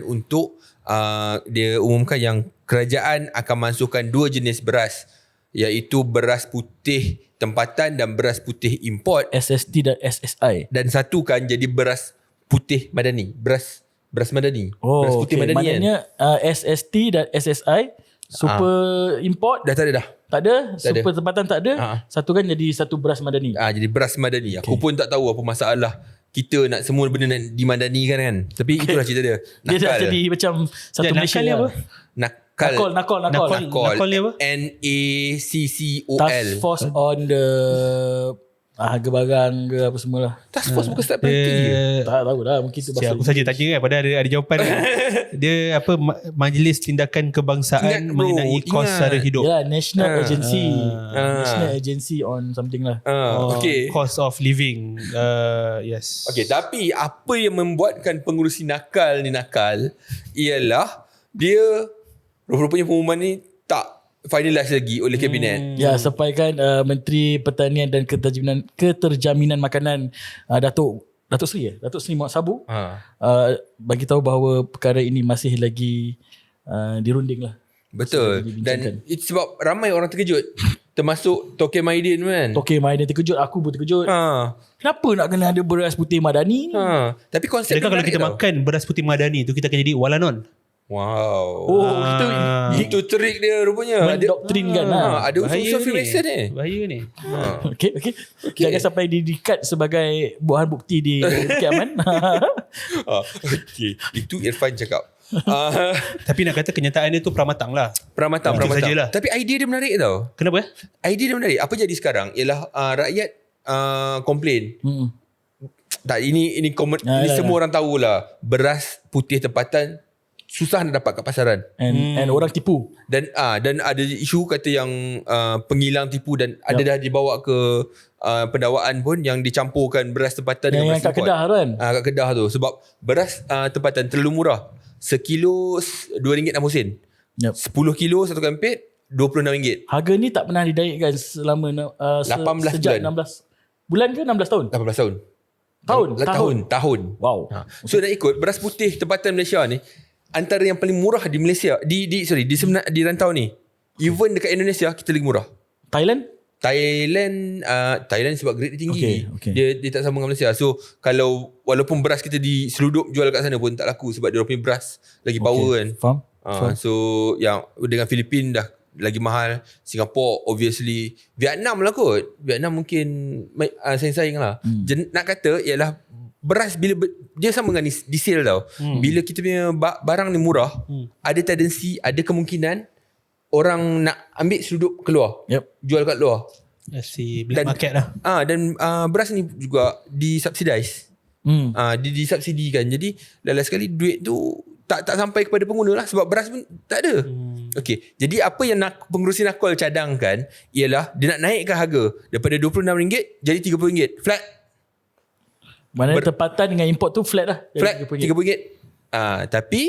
yang kerajaan akan masukkan 2 jenis beras, iaitu beras putih tempatan dan beras putih import. SST dan SSI. Dan satukan jadi beras putih madani. Beras madani. Beras putih madani maknanya SST dan SSI super import dah tak ada dah. Tak ada. Super tempatan tak ada. Satukan jadi satu beras madani. Jadi beras madani. Aku pun tak tahu apa masalah kita nak semua benda nak dimadanikan kan. Tapi itulah cerita dia. Dia dah jadi macam satu Malaysia nakal ni apa? Nakal Nakal ni apa? NACCOL. Task Force on the harga barang ke apa semualah. Task force bukan start penalty je. Tak tahulah, mungkin tu bahasa Aku saja tanya kan, padahal ada jawapan kan. Dia apa, Majlis Tindakan Kebangsaan Ingat, bro, mengenai kos ingat. sara hidup. Ya, National Agency. National Agency on something lah. Okay. Cost of living. Yes. Okay, tapi apa yang membuatkan pengurusi nakal ni nakal ialah dia rupa-rupanya pengumuman ni tak finalize lagi oleh kabinet. Ya, sampaikan Menteri Pertanian dan Keterjaminan Makanan Datuk Seri Muhammad Sabu bagi tahu bahawa perkara ini masih lagi dirunding lah. Betul. Dan it's sebab ramai orang terkejut. Termasuk Toke Maidin kan. Toke Maidin terkejut, aku pun terkejut. Kenapa nak kena ada beras putih madani ni? Tapi konsep Jadi kalau kita makan beras putih madani tu, kita akan jadi walanon. Wow. Oh, itu trik dia rupanya. mendoktrinkan lah. Ada unsur Freemason ni. Bahaya ni. Okay. Jangan sampai didikat sebagai buahan bukti di Kiaman. Okay. Itu Irfan cakap. Tapi nak kata kenyataan dia tu pramatang lah. Pramatang. sajalah. Tapi idea dia menarik tau. Kenapa? Idea dia menarik. Apa jadi sekarang ialah rakyat komplain. Tak, ini semua orang tahulah. Beras putih tempatan susah nak dapat kat pasaran. And orang tipu. Dan ada isu kata yang penghilang tipu dan ada dah dibawa ke pendakwaan pun yang dicampurkan beras tempatan dengan beras kat import. Kedah kan? Kat Kedah tu. Sebab beras tempatan terlalu murah. Sekilo RM2.60. 10 kilo satu kempit RM26. Harga ni tak pernah dinaikkan selama 18 sejak bulan. 16 bulan ke 16 tahun? 18 tahun. Tahun. Wow. So nak ikut beras putih tempatan Malaysia ni antara yang paling murah di Malaysia di rantau ni. Even dekat Indonesia kita lagi murah. Thailand sebab grade dia tinggi. Okay. Dia tak sama dengan Malaysia. So kalau walaupun beras kita diseludup jual kat sana pun tak laku sebab dia punya beras lagi power kan. Faham? So yang dengan Filipin dah lagi mahal. Singapore obviously. Vietnam lah kot. Vietnam mungkin saing-saing lah. Nak kata ialah beras bila dia sama dengan diesel tau. Bila kita punya barang ni murah, ada tendensi, ada kemungkinan orang nak ambil seluduk keluar. Jual kat luar. Black market lah. Dan beras ni juga disubsidize. Disubsidikan. Jadi last sekali duit tu tak sampai kepada pengguna lah sebab beras pun tak ada. Okey. Jadi apa yang pengurusi nakal cadangkan ialah dia nak naikkan harga daripada RM26 jadi RM30. Flat. Mana tempatan dengan import tu flat lah. Flat RM30. Tapi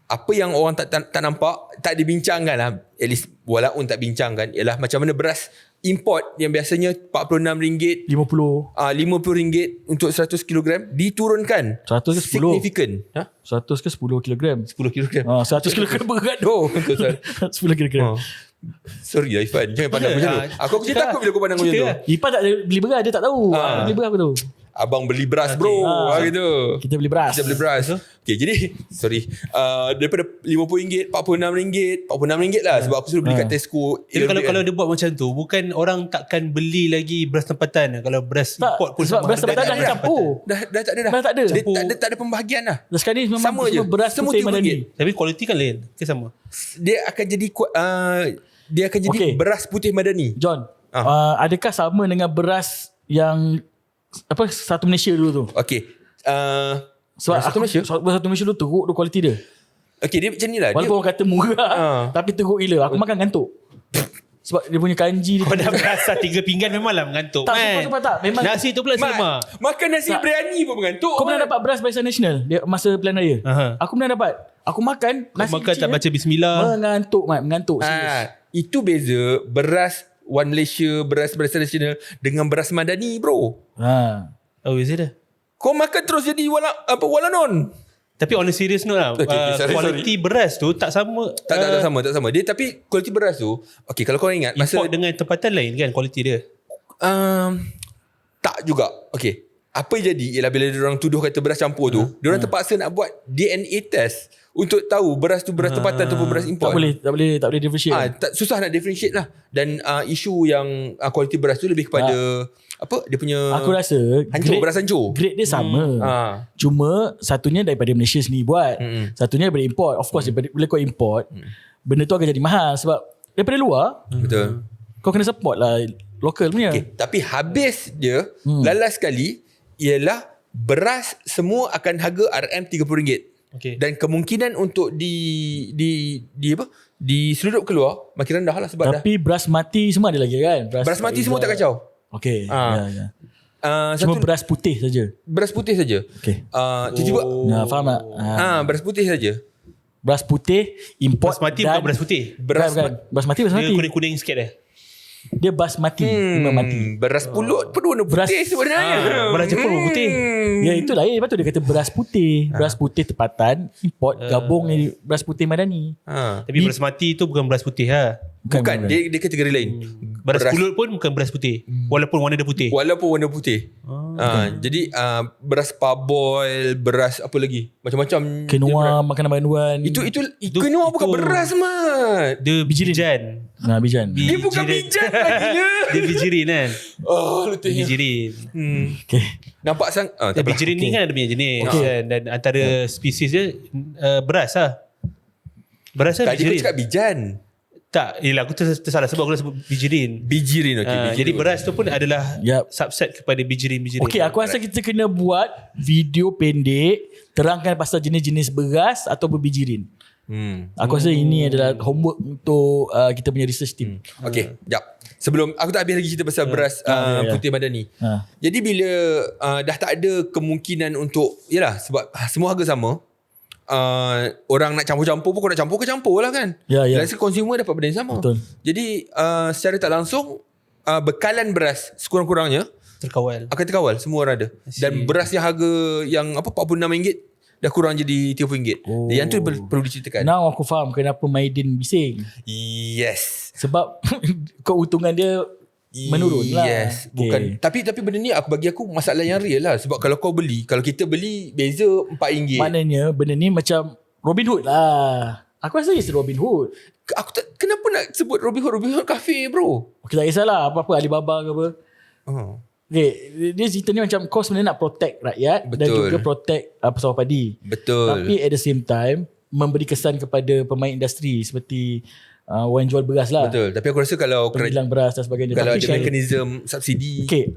apa yang orang tak nampak, tak dibincangkan lah, at least walaupun tak bincangkan, ialah macam mana beras import yang biasanya RM46, RM50 untuk 100 kg diturunkan 100 ke 10? signifikan. 100 ke 10 kg? 10 kg. 100 kg berat doh. 10 kg. Sorry lah Ifan, jangan pandang macam tu. Aku je takut bila kau pandang macam tu. Ipan tak beli beras, dia tak tahu. Beli beras aku tahu. Abang beli beras bro, gitu. Kita beli beras. Okay, jadi sorry, daripada RM50, RM46 lah. Sebab aku suruh beli kat Tesco. Jadi kalau dia buat macam tu, bukan orang takkan beli lagi beras tempatan. Kalau beras import pun sebab beras tempatan dah campur. Dah tak ada dah. Dah tak ada. Dia tak ada pembahagian dah. Sekarang ni memang sama je. beras Semua putih madani. Tapi kualiti kan lain. Ke sama? Dia akan jadi beras putih madani. John, adakah sama dengan beras yang Satu Malaysia dulu tu? Okay. Sebab Satu Malaysia dulu teruk tu kualiti dia. Okay, dia macam ni lah. Walaupun orang kata murah, tapi teruk gila. Aku makan ngantuk. Sebab dia punya kanji dia. Kau dah berasa 3 pinggan memanglah mengantuk. Tak, sumpah tak. Memang nasi tu pula sama. Makan nasi biryani pun mengantuk. Kau pernah dapat beras Barisan Nasional dia masa pilihan raya? Aku pernah dapat. Aku makan nasi makan tak baca bismillah. Mengantuk. Itu beza beras One Malaysia, beras Barisan Nasional dengan beras madani bro. Oh, is it? Kau makan terus jadi walanon. Tapi on a serious note lah, kualiti beras tu tak sama. Tak sama. Dia tapi kualiti beras tu, okay, kalau kau ingat import dengan tempatan lain kan kualiti dia. Tak juga. Okay, apa yang jadi ialah bila diorang tuduh kata beras campur tu, diorang terpaksa nak buat DNA test untuk tahu beras tu beras tempatan ataupun beras import. Tak boleh differentiate. Susah nak differentiate lah. Dan isu yang kualiti beras tu lebih kepada dia punya aku rasa beras hancur. Grade dia sama. Cuma satunya daripada Malaysia sendiri buat. Satunya daripada import. Of course bila kau import, benda tu akan jadi mahal sebab daripada luar. Betul. Kau kena support lah lokal punya. Tapi habis dia lalas sekali ialah beras semua akan harga RM30. Dan kemungkinan untuk di apa? Diseludup keluar makin rendah lah sebab tapi beras mati semua ada lagi kan? beras mati semua tak kacau. Okey. Ya. Cuma Satu beras putih saja. beras putih saja. Okey. Tiba-tiba Faham tak? beras putih saja. Beras putih import Basmati dan bukan beras putih. bukan. Basmati Dia kuning-kuning sikit dia. Dia basmati, memang mati. Beras pulut pun warna putih sebenarnya. Beras Jepun pun putih. Ya itu lain. Lepas tu dia kata beras putih. Beras putih tempatan import gabung ni beras putih Madani. Tapi beras mati tu bukan beras putih ha. Bukan, dia kategori lain. Beras pulut pun bukan beras putih. Walaupun warna dia putih. Walaupun warna putih. Jadi beras parboil, beras apa lagi? Macam-macam. Quinoa, makanan-makanan. Itu quinoa bukan beras mat. Dia bijirin. Bijan. Dia bukan bijan lagi. Dia bijirin kan. Letihnya. Bijirin. Okay. Nampak sang Bijirin ni kan ada banyak jenis kan? Dan antara spesies dia beras lah. Beras lah Tadi aku bijirin. cakap bijan. Tak, yelah aku tersalah sebab aku dah sebut bijirin. Bijirin Jadi beras tu pun adalah subset kepada bijirin. Okay, aku rasa kita kena buat video pendek terangkan pasal jenis-jenis beras atau berbijirin. Aku rasa ini adalah homework untuk kita punya research team. Okay, jap. Sebelum aku tak habis lagi cerita pasal beras putih Madani. Jadi bila dah tak ada kemungkinan untuk, yalah sebab semua harga sama, orang nak campur-campur pun, kau nak campur ke campur lah kan. Dan consumer dapat benda yang sama. Betul. Jadi secara tak langsung bekalan beras sekurang-kurangnya akan terkawal, semua orang ada. Dan beras yang harga yang RM46 dah kurang jadi RM30. Yang tu perlu diceritakan. Now aku faham kenapa Maidin bising. Yes. Sebab keuntungan dia menurun lah. Yes. Bukan. Tapi benda ni bagi aku masalah yang real lah. Sebab kalau kita beli beza RM4. Maknanya benda ni macam Robin Hood lah. Aku rasa it's Robin Hood. Aku tak, kenapa nak sebut Robin Hood kafe bro? Okay, tak kisahlah apa-apa Alibaba ke apa. Okay, dia cerita ni macam kau sebenarnya nak protect rakyat. Betul. Dan juga protect pesawat padi. Betul. Tapi at the same time memberi kesan kepada pemain industri seperti orang jual beras lah. Betul. Tapi aku rasa kalau penghilang beras dan sebagainya. Kalau tapi ada mekanisme subsidi. Okay,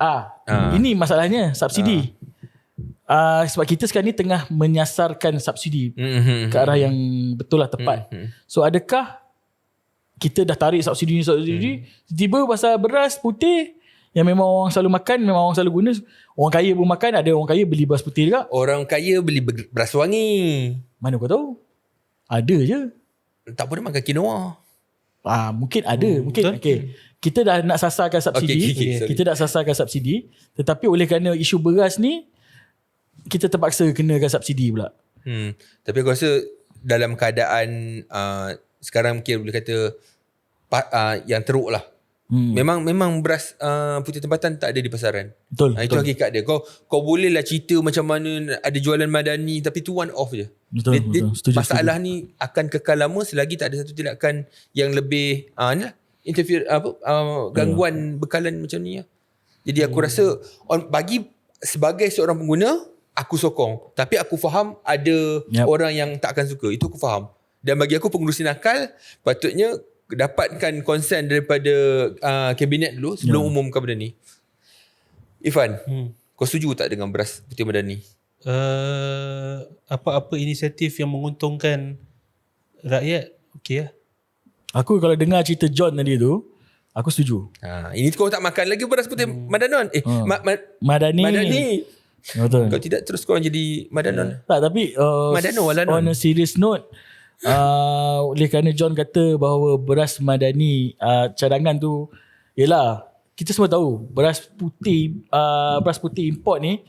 ini masalahnya subsidi. Sebab kita sekarang ni tengah menyasarkan subsidi ke arah yang betul lah, tepat. So adakah kita dah tarik subsidi tiba pasal beras putih yang memang orang selalu makan, memang orang selalu guna, orang kaya pun makan, ada orang kaya beli beras putih juga. Orang kaya beli beras wangi. Mana kau tahu? Ada je. Tak pernah makan quinoa. Mungkin ada, mungkin. Okay. Kita dah nak sasarkan subsidi. Kita dah sasarkan subsidi, tetapi oleh kerana isu beras ni kita terpaksa kenakan subsidi pula. Tapi aku rasa dalam keadaan sekarang mungkin boleh kata yang teruk lah. Memang beras putih tempatan tak ada di pasaran. Betul. Itu hakikat dia. Kau bolehlah cerita macam mana ada jualan Madani, tapi tu one off je. Betul. Setuju, masalah ni akan kekal lama selagi tak ada satu tindakan yang lebih interfere gangguan bekalan macam ni lah. Jadi aku rasa bagi sebagai seorang pengguna, aku sokong. Tapi aku faham ada orang yang tak akan suka. Itu aku faham. Dan bagi aku pengurusi nakal patutnya dapatkan konsen daripada kabinet dulu sebelum umumkan benda ni. Irfan, kau setuju tak dengan beras putih Madani? Apa-apa inisiatif yang menguntungkan rakyat, okey lah. Aku kalau dengar cerita John tadi tu, aku setuju. Ini kau tak makan lagi beras putih Madanon. Madani. Betul. Kalau tidak terus kau jadi Madanon. Tak, tapi on a serious note, oleh kerana John kata bahawa beras Madani cadangan tu, yelah, kita semua tahu beras putih import ni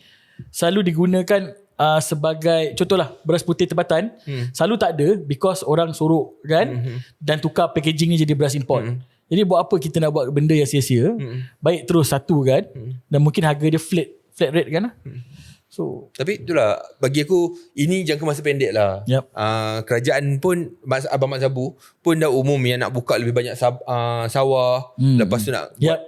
selalu digunakan sebagai, contohlah beras putih tempatan selalu tak ada because orang sorok kan, dan tukar packagingnya jadi beras import. Jadi buat apa kita nak buat benda yang sia-sia, baik terus satu kan, dan mungkin harga dia flat rate kan. So, tapi itulah bagi aku ini jangka masa pendek lah. Kerajaan pun, Abang Mat Sabu pun dah umum yang nak buka lebih banyak sawah. Lepas tu nak buat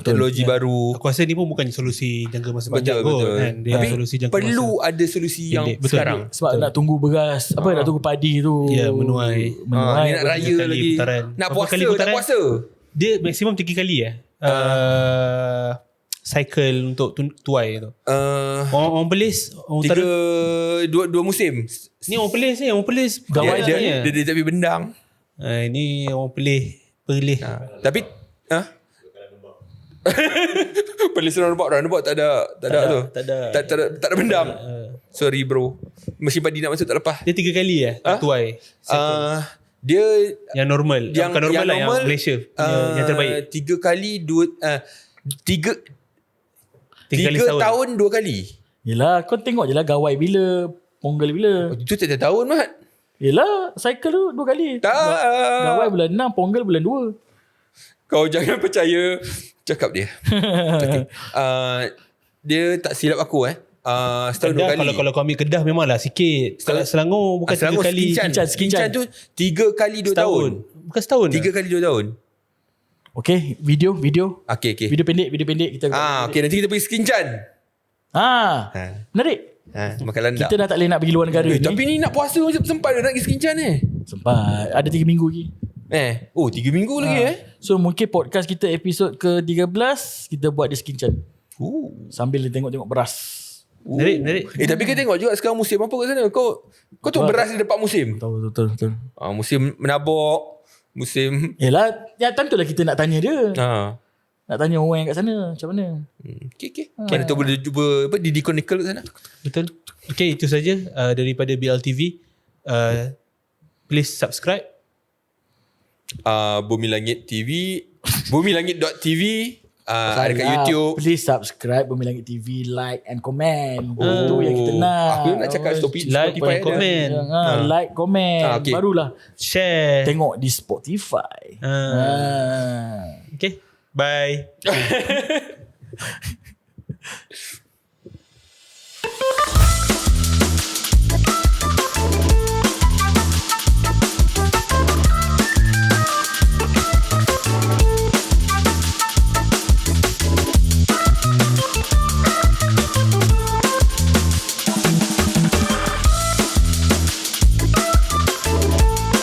teknologi baru. Aku rasa ni pun bukan solusi jangka masa panjang betul. Kan? Dia tapi solusi jangka perlu masa ada solusi yang sekarang. Sebab nak tunggu beras, nak tunggu padi tu. Menuai. Nak raya lagi. Nak puasa. Dia maksimum 3 kali cycle untuk tuai tu. Orang Perlis, orang utara. Dua musim. Ni orang Perlis. Gawai Dia tapi bendang. Ini orang Perlis. Tapi Perlis roundabout tak ada tu. Tak ada bendang. Sorry bro. Mesin padi nak masuk tak lepas. Dia 3 kali tuai. Dia Yang normal. Bukan normal lah, yang Malaysia punya, yang terbaik. 3 kali 3 kali setahun. tahun 2 kali. Yelah, kau tengok je lah Gawai bila, Ponggel bila. Itu tiap tahun Mat. Yelah, cycle tu 2 kali. Tak. Gawai bulan 6, Ponggel bulan 2. Kau jangan percaya cakap dia. Okay. Dia tak silap aku setahun 2 kali. Kalau kau ambil Kedah memanglah sikit. Selangor bukan 3 kali. Skincan tu 3 kali 2 tahun. Bukan setahun. 3 kali 2 tahun. Okay, video. Okay. Video pendek kita. Okay, nanti kita pergi Skincan. Menarik. Makan landak. Kita dah tak boleh nak pergi luar negara ni. Tapi ni nak puasa macam sempat nak pergi Skincan Sempat. Ada 3 minggu lagi. 3 minggu lagi So mungkin podcast kita episod ke-13 kita buat di Skincan. Sambil tengok beras. Menarik. Tapi kita tengok juga sekarang musim apa kat sana. Kau tahu beras dia dapat musim. Betul. Musim menabok. Musim. Yelah, tentulah kita nak tanya dia. Nak tanya orang yang kat sana macam mana. Okay. Mana tu boleh jumpa Didi Chronicle kat sana. Betul. Okay, itu saja daripada BLTV. Please subscribe. Bumi Langit TV. BumiLangit.tv. Ada kat YouTube. Please subscribe Bumi Langit TV, like and comment. Itu yang kita nak. Aku nak cakap Like and comment. Like, comment. Okay. Barulah Share. tengok di Spotify. Okay. Bye.